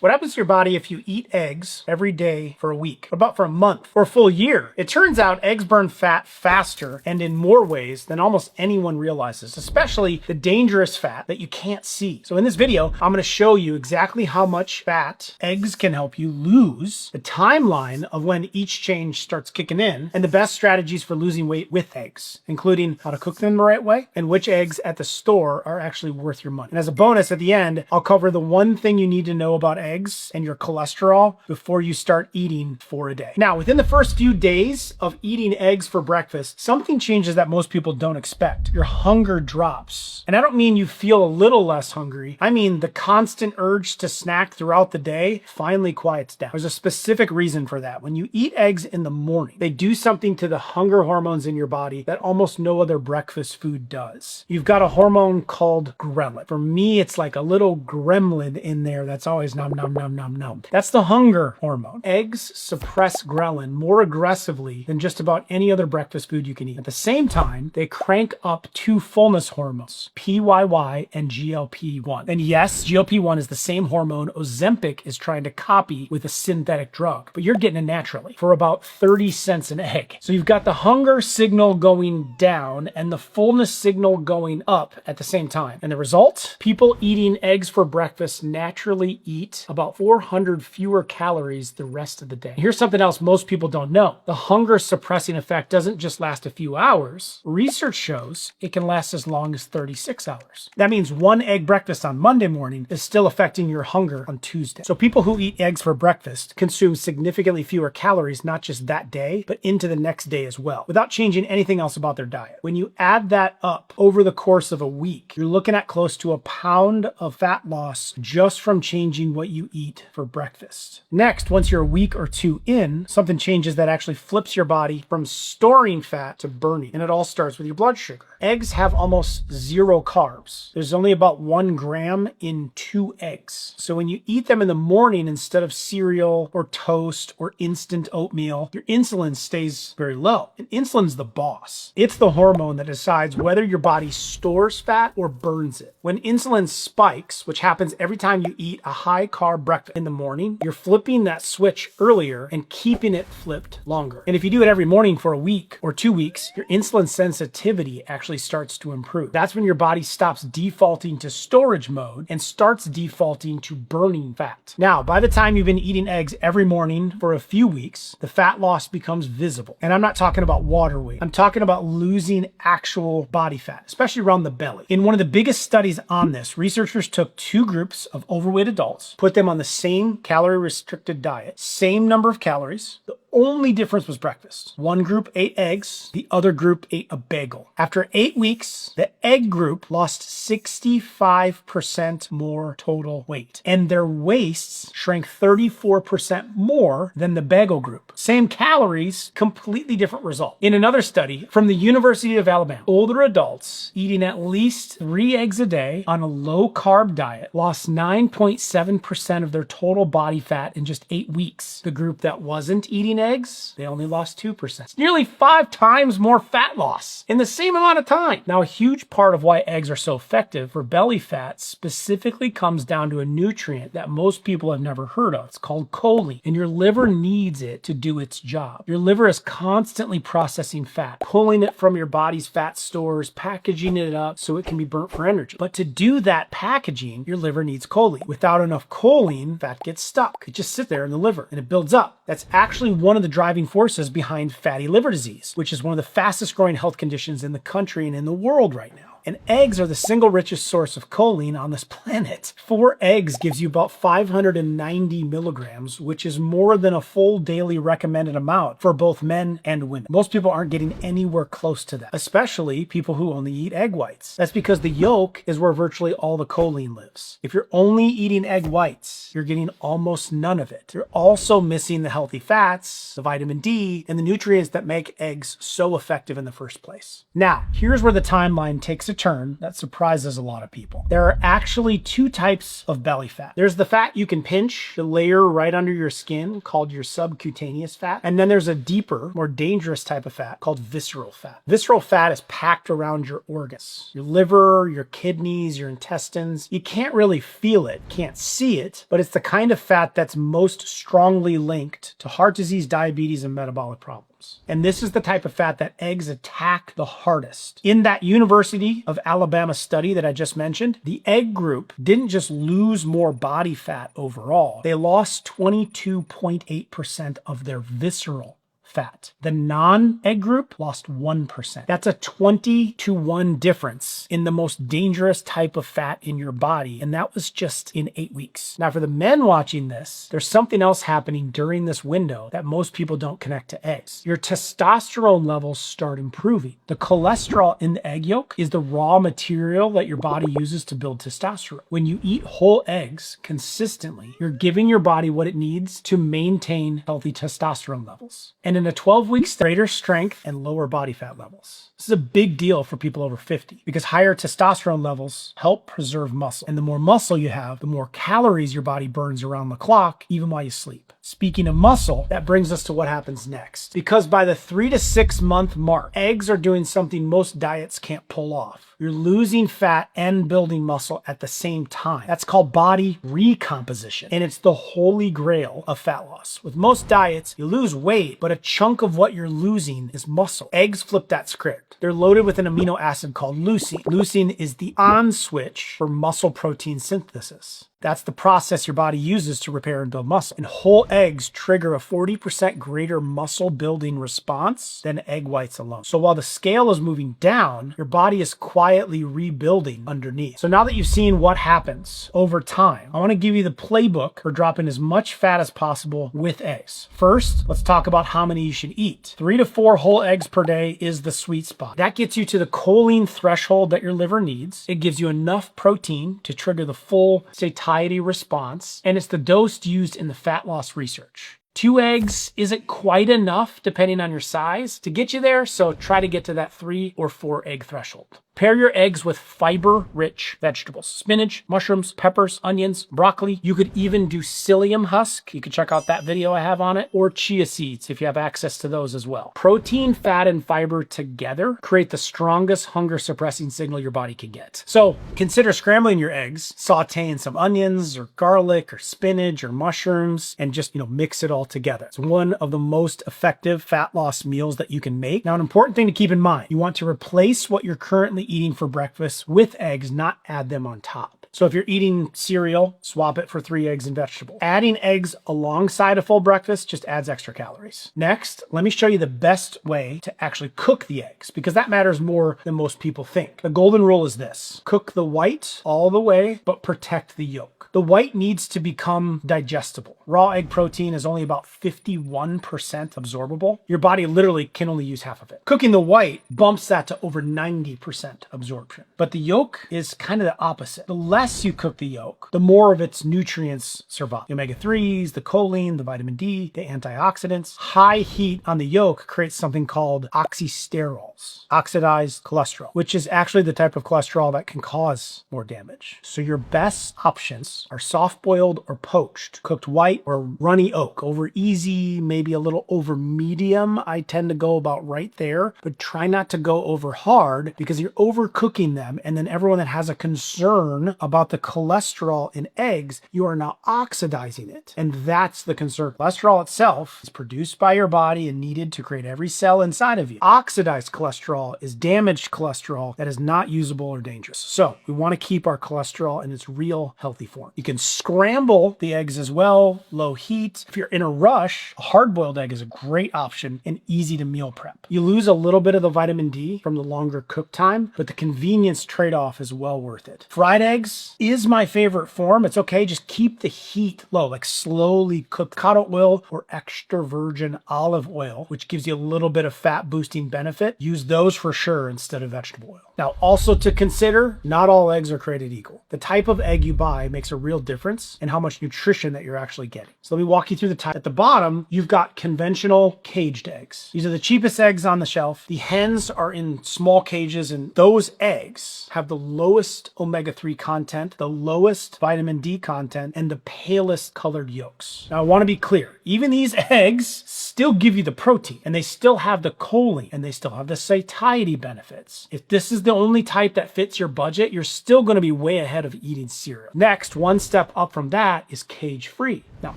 What happens to your body if you eat eggs every day for a week? What about for a month or a full year? It turns out eggs burn fat faster and in more ways than almost anyone realizes, especially the dangerous fat that you can't see. So in this video, I'm going to show you exactly how much fat eggs can help you lose, the timeline of when each change starts kicking in, and the best strategies for losing weight with eggs, including how to cook them the right way and which eggs at the store are actually worth your money. And as a bonus at the end, I'll cover the one thing you need to know about eggs and your cholesterol before you start eating 4 a day. Now, within the first few days of eating eggs for breakfast, something changes that most people don't expect. Your hunger drops. And I don't mean you feel a little less hungry. I mean the constant urge to snack throughout the day finally quiets down. There's a specific reason for that. When you eat eggs in the morning, they do something to the hunger hormones in your body that almost no other breakfast food does. You've got a hormone called ghrelin. For me, it's like a little gremlin in there that's always nom nom nom nom nom. That's the hunger hormone. Eggs suppress ghrelin more aggressively than just about any other breakfast food you can eat. At the same time, they crank up 2 fullness hormones, PYY and GLP-1. And yes, GLP-1 is the same hormone Ozempic is trying to copy with a synthetic drug, but you're getting it naturally for about 30 cents an egg. So you've got the hunger signal going down and the fullness signal going up at the same time. And the result? People eating eggs for breakfast naturally eat about 400 fewer calories the rest of the day. Here's something else most people don't know. The hunger suppressing effect doesn't just last a few hours. Research shows it can last as long as 36 hours. That means 1 egg breakfast on Monday morning is still affecting your hunger on Tuesday. So people who eat eggs for breakfast consume significantly fewer calories, not just that day, but into the next day as well, without changing anything else about their diet. When you add that up over the course of a week, you're looking at close to 1 pound of fat loss just from changing what you eat for breakfast. Next, once you're a week or 2 in, something changes that actually flips your body from storing fat to burning. And it all starts with your blood sugar. Eggs have almost 0 carbs. There's only about 1 gram in 2 eggs. So when you eat them in the morning instead of cereal or toast or instant oatmeal, your insulin stays very low. And insulin's the boss. It's the hormone that decides whether your body stores fat or burns it. When insulin spikes, which happens every time you eat a high carb breakfast in the morning, you're flipping that switch earlier and keeping it flipped longer. And if you do it every morning for a week or 2 weeks, your insulin sensitivity actually starts to improve. That's when your body stops defaulting to storage mode and starts defaulting to burning fat. Now, by the time you've been eating eggs every morning for a few weeks, the fat loss becomes visible. And I'm not talking about water weight. I'm talking about losing actual body fat, especially around the belly. In one of the biggest studies on this, researchers took 2 groups of overweight adults, put them on the same calorie-restricted diet, same number of calories. The only difference was breakfast. One group ate eggs, the other group ate a bagel. After 8 weeks, the egg group lost 65% more total weight, and their waists shrank 34% more than the bagel group. Same calories, completely different result. In another study from the University of Alabama, older adults eating at least 3 eggs a day on a low-carb diet lost 9.7% of their total body fat in just 8 weeks. The group that wasn't eating eggs, they only lost 2%. It's nearly 5 times more fat loss in the same amount of time. Now, a huge part of why eggs are so effective for belly fat specifically comes down to a nutrient that most people have never heard of. It's called choline, and your liver needs it to do its job. Your liver is constantly processing fat, pulling it from your body's fat stores, packaging it up so it can be burnt for energy. But to do that packaging, your liver needs choline. Without enough choline, fat gets stuck. It just sits there in the liver and it builds up. That's actually one of the driving forces behind fatty liver disease, which is one of the fastest growing health conditions in the country and in the world right now. And eggs are the single richest source of choline on this planet. 4 eggs gives you about 590 milligrams, which is more than a full daily recommended amount for both men and women. Most people aren't getting anywhere close to that, especially people who only eat egg whites. That's because the yolk is where virtually all the choline lives. If you're only eating egg whites, you're getting almost none of it. You're also missing the healthy fats, the vitamin D, and the nutrients that make eggs so effective in the first place. Now, here's where the timeline takes a turn that surprises a lot of people. There are actually two types of belly fat. There's the fat you can pinch, the layer right under your skin called your subcutaneous fat. And then there's a deeper, more dangerous type of fat called visceral fat. Visceral fat is packed around your organs, your liver, your kidneys, your intestines. You can't really feel it, can't see it, but it's the kind of fat that's most strongly linked to heart disease, diabetes, and metabolic problems. And this is the type of fat that eggs attack the hardest. In that University of Alabama study that I just mentioned, the egg group didn't just lose more body fat overall. They lost 22.8% of their visceral fat. The non-egg group lost 1%. That's a 20-to-1 difference in the most dangerous type of fat in your body. And that was just in 8 weeks. Now, for the men watching this, there's something else happening during this window that most people don't connect to eggs. Your testosterone levels start improving. The cholesterol in the egg yolk is the raw material that your body uses to build testosterone. When you eat whole eggs consistently, you're giving your body what it needs to maintain healthy testosterone levels. And in a 12 weeks, greater strength and lower body fat levels. This is a big deal for people over 50 because higher testosterone levels help preserve muscle. And the more muscle you have, the more calories your body burns around the clock, even while you sleep. Speaking of muscle, that brings us to what happens next. Because by the 3 to 6 month mark, eggs are doing something most diets can't pull off. You're losing fat and building muscle at the same time. That's called body recomposition. And it's the holy grail of fat loss. With most diets, you lose weight, but a chunk of what you're losing is muscle. Eggs flip that script. They're loaded with an amino acid called leucine. Leucine is the on switch for muscle protein synthesis. That's the process your body uses to repair and build muscle. And whole eggs trigger a 40% greater muscle building response than egg whites alone. So while the scale is moving down, your body is quietly rebuilding underneath. So now that you've seen what happens over time, I want to give you the playbook for dropping as much fat as possible with eggs. First, let's talk about how many you should eat. 3 to 4 whole eggs per day is the sweet spot. That gets you to the choline threshold that your liver needs. It gives you enough protein to trigger the full satiety response, and it's the dose used in the fat loss research. 2 eggs isn't quite enough, depending on your size, to get you there, so try to get to that 3 or 4 egg threshold. Pair your eggs with fiber-rich vegetables. Spinach, mushrooms, peppers, onions, broccoli. You could even do psyllium husk. You can check out that video I have on it. Or chia seeds if you have access to those as well. Protein, fat, and fiber together create the strongest hunger-suppressing signal your body can get. So consider scrambling your eggs, sauteing some onions or garlic or spinach or mushrooms, and just, mix it all together. It's one of the most effective fat loss meals that you can make. Now, an important thing to keep in mind, you want to replace what you're currently eating for breakfast with eggs, not add them on top. So if you're eating cereal, swap it for 3 eggs and vegetables. Adding eggs alongside a full breakfast just adds extra calories. Next, let me show you the best way to actually cook the eggs, because that matters more than most people think. The golden rule is this: cook the white all the way, but protect the yolk. The white needs to become digestible. Raw egg protein is only about 51% absorbable. Your body literally can only use half of it. Cooking the white bumps that to over 90% absorption. But the yolk is kind of the opposite. The less you cook the yolk, the more of its nutrients survive. The omega-3s, the choline, the vitamin D, the antioxidants. High heat on the yolk creates something called oxysterols, oxidized cholesterol, which is actually the type of cholesterol that can cause more damage. So your best options are soft-boiled or poached, cooked white or runny oak. Over easy, maybe a little over medium. I tend to go about right there, but try not to go over hard because you're overcooking them. And then everyone that has a concern about the cholesterol in eggs, you are now oxidizing it. And that's the concern. Cholesterol itself is produced by your body and needed to create every cell inside of you. Oxidized cholesterol is damaged cholesterol that is not usable or dangerous. So we want to keep our cholesterol in its real healthy form. You can scramble the eggs as well, low heat. If you're in a rush, a hard-boiled egg is a great option and easy to meal prep. You lose a little bit of the vitamin D from the longer cook time, but the convenience trade-off is well worth it. Fried eggs is my favorite form. It's okay, just keep the heat low, like slowly cook avocado oil or extra virgin olive oil, which gives you a little bit of fat boosting benefit. Use those for sure instead of vegetable oil. Now, also to consider, not all eggs are created equal. The type of egg you buy makes a real difference in how much nutrition that you're actually getting. So let me walk you through the type. At the bottom, you've got conventional caged eggs. These are the cheapest eggs on the shelf. The hens are in small cages, and those eggs have the lowest omega-3 content, the lowest vitamin D content, and the palest colored yolks. Now, I want to be clear. Even these eggs still give you the protein, and they still have the choline, and they still have the satiety benefits. If this is the only type that fits your budget, you're still going to be way ahead of eating cereal. Next, one step up from that is cage-free. Now,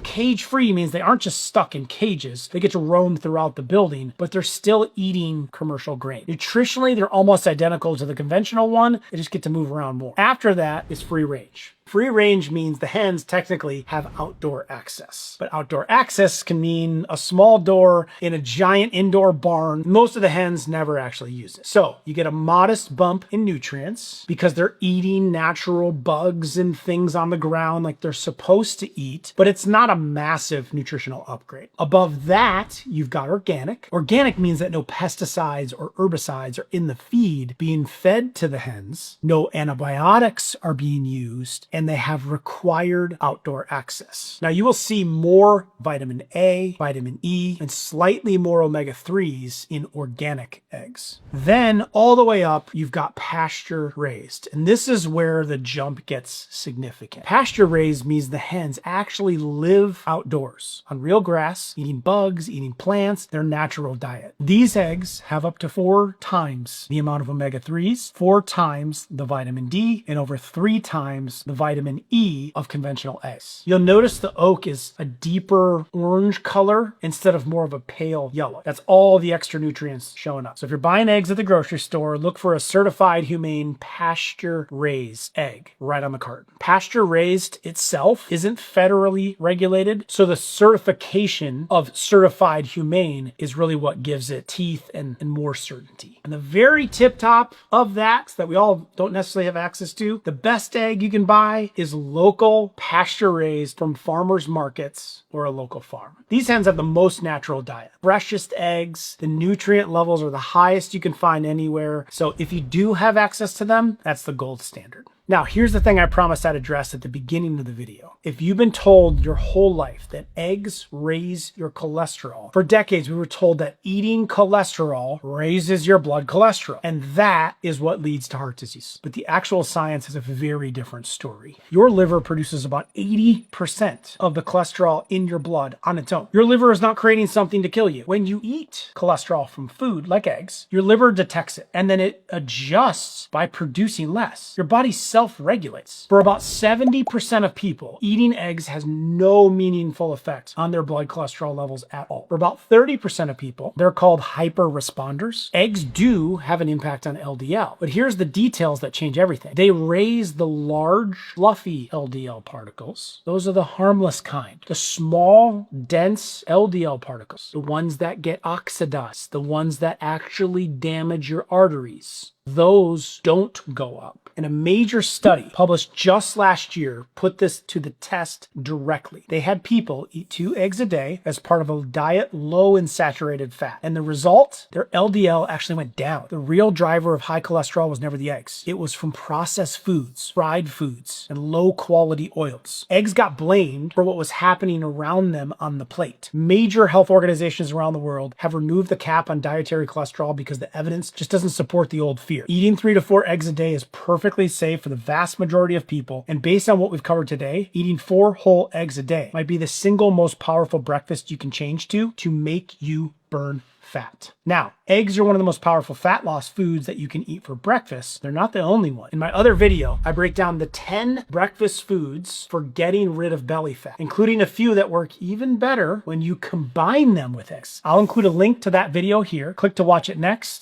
cage-free means they aren't just stuck in cages. They get to roam throughout the building, but they're still eating commercial grain. Nutritionally, they're almost identical to the conventional one. They just get to move around more. After that is free range. Free range means the hens technically have outdoor access. But outdoor access can mean a small door in a giant indoor barn. Most of the hens never actually use it. So you get a modest bump in nutrients because they're eating natural bugs and things on the ground like they're supposed to eat, but it's not a massive nutritional upgrade. Above that, you've got organic. Organic means that no pesticides or herbicides are in the feed being fed to the hens. No antibiotics are being used, and they have required outdoor access. Now, you will see more vitamin A, vitamin E, and slightly more omega-3s in organic eggs. Then all the way up, you've got pasture raised. And this is where the jump gets significant. Pasture raised means the hens actually live outdoors on real grass, eating bugs, eating plants, their natural diet. These eggs have up to 4 times the amount of omega-3s, 4 times the vitamin D, and over 3 times the vitamin E of conventional eggs. You'll notice the yolk is a deeper orange color instead of more of a pale yellow. That's all the extra nutrients showing up. So if you're buying eggs at the grocery store, look for a certified humane pasture raised egg right on the carton. Pasture raised itself isn't federally regulated, so the certification of certified humane is really what gives it teeth and more certainty. And the very tip top of that we all don't necessarily have access to, the best egg you can buy is local pasture raised from farmers markets or a local farm. These hens have the most natural diet. Freshest eggs, the nutrient levels are the highest you can find anywhere. So if you do have access to them, that's the gold standard. Now, here's the thing I promised I'd address at the beginning of the video. If you've been told your whole life that eggs raise your cholesterol, for decades we were told that eating cholesterol raises your blood cholesterol, and that is what leads to heart disease. But the actual science is a very different story. Your liver produces about 80% of the cholesterol in your blood on its own. Your liver is not creating something to kill you. When you eat cholesterol from food, like eggs, your liver detects it, and then it adjusts by producing less. Your body self-regulates. For about 70% of people, eating eggs has no meaningful effect on their blood cholesterol levels at all. For about 30% of people, they're called hyper-responders. Eggs do have an impact on LDL, but here's the details that change everything. They raise the large, fluffy LDL particles. Those are the harmless kind. The small, dense LDL particles, the ones that get oxidized, the ones that actually damage your arteries, those don't go up. And a major study published just last year put this to the test directly. They had people eat 2 eggs a day as part of a diet low in saturated fat. And the result, their LDL actually went down. The real driver of high cholesterol was never the eggs. It was from processed foods, fried foods, and low quality oils. Eggs got blamed for what was happening around them on the plate. Major health organizations around the world have removed the cap on dietary cholesterol because the evidence just doesn't support the old fear. Eating 3 to 4 eggs a day is perfectly safe for the vast majority of people, and based on what we've covered today, eating 4 whole eggs a day might be the single most powerful breakfast you can change to make you burn fat. Now, eggs are one of the most powerful fat loss foods that you can eat for breakfast. They're not the only one. In my other video, I break down the 10 breakfast foods for getting rid of belly fat, including a few that work even better when you combine them with eggs. I'll include a link to that video here. Click to watch it next.